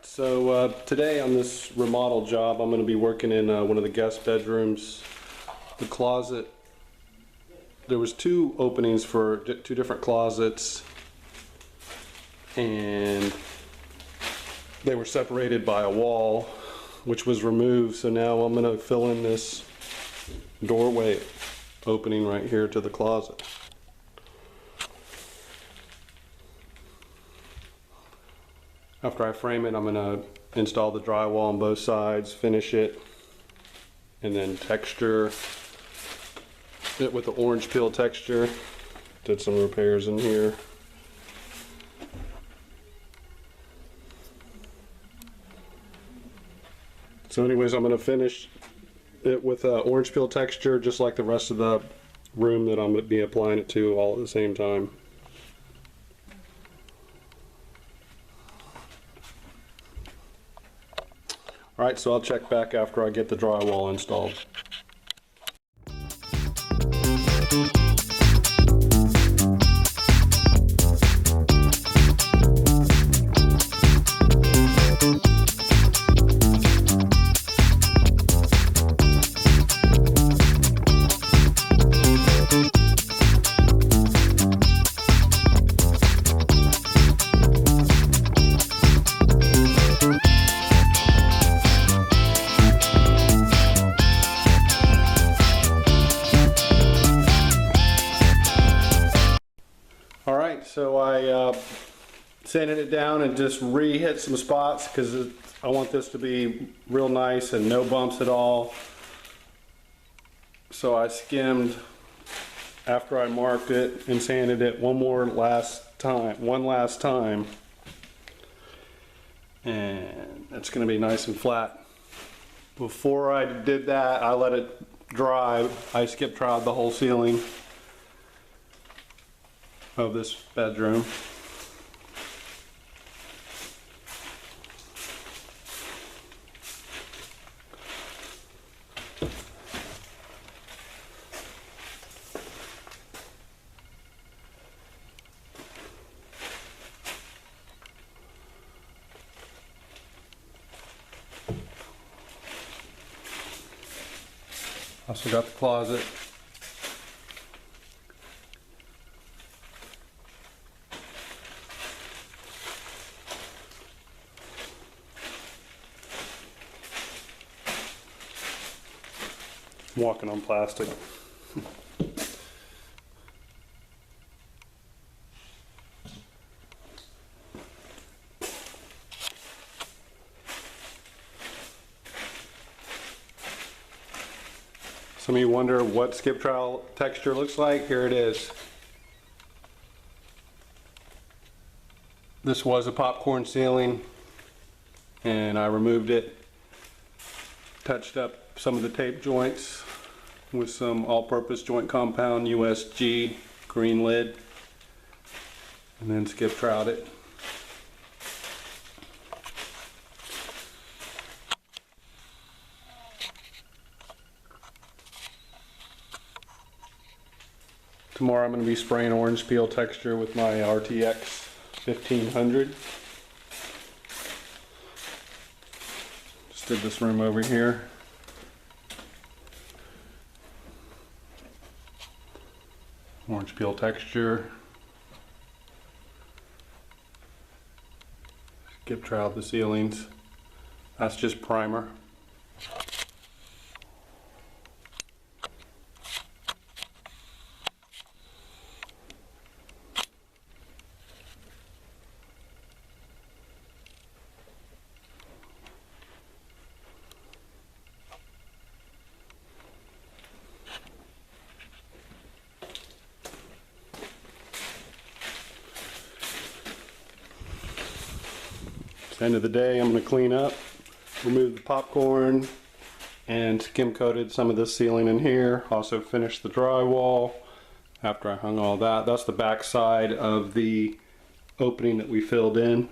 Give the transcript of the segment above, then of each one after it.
So today on this remodel job, I'm going to be working in one of the guest bedrooms. The closet, there was two openings for two different closets, and they were separated by a wall, which was removed. So now I'm going to fill in this doorway opening right here to the closet. After I frame it, I'm going to install the drywall on both sides, finish it, and then texture it with the orange peel texture. Did some repairs in here. So anyways, I'm going to finish it with orange peel texture, just like the rest of the room that I'm going to be applying it to all at the same time. Alright, so I'll check back after I get the drywall installed. So I sanded it down and just re-hit some spots because I want this to be real nice and no bumps at all. So I skimmed after I marked it and sanded it one last time, and it's going to be nice and flat. Before I did that, I let it dry. I skip troweled the whole ceiling of this bedroom. Also got the closet. I'm walking on plastic. Some of you wonder what skip trowel texture looks like. Here it is. This was a popcorn ceiling, and I removed it, touched up some of the tape joints with some all-purpose joint compound USG green lid, and then skip troweled it. Tomorrow I'm going to be spraying orange peel texture with my RTX 1500. Just did this room over here. Orange peel texture. Skip troweled the ceilings. That's just primer. End of the day, I'm going to clean up, remove the popcorn, and skim coated some of this ceiling in here. Also finished the drywall after I hung all that. That's the back side of the opening that we filled in.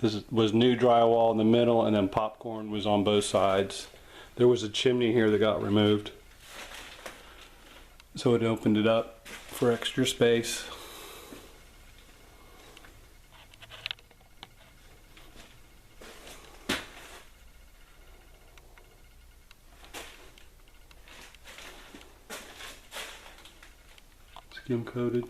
This was new drywall in the middle, and then popcorn was on both sides. There was a chimney here that got removed, so it opened it up for extra space. skim coated.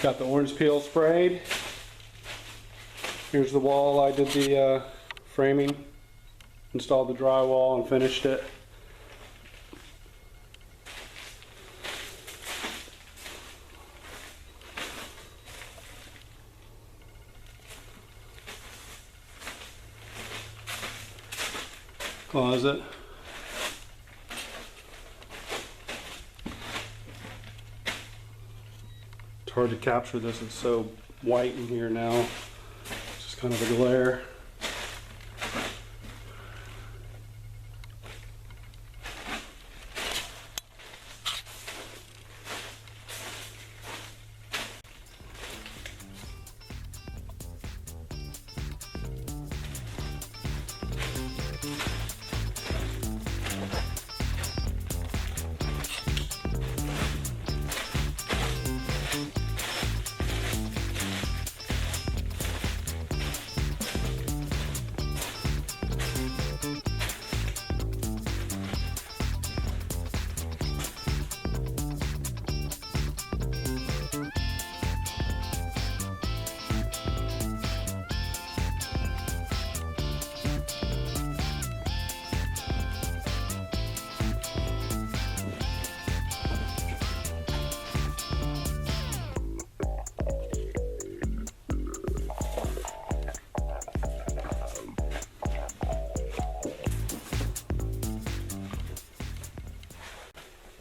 Got the orange peel sprayed. Here's the wall. I did the framing, installed the drywall and finished it. Closet. It's hard to capture this, it's so white in here now. It's just kind of a glare.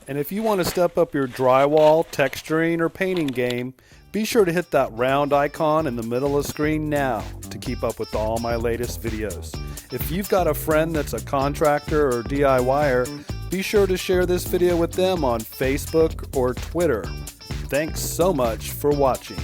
And if you want to step up your drywall, texturing, or painting game, be sure to hit that round icon in the middle of the screen now to keep up with all my latest videos. If you've got a friend that's a contractor or DIYer, be sure to share this video with them on Facebook or Twitter. Thanks so much for watching.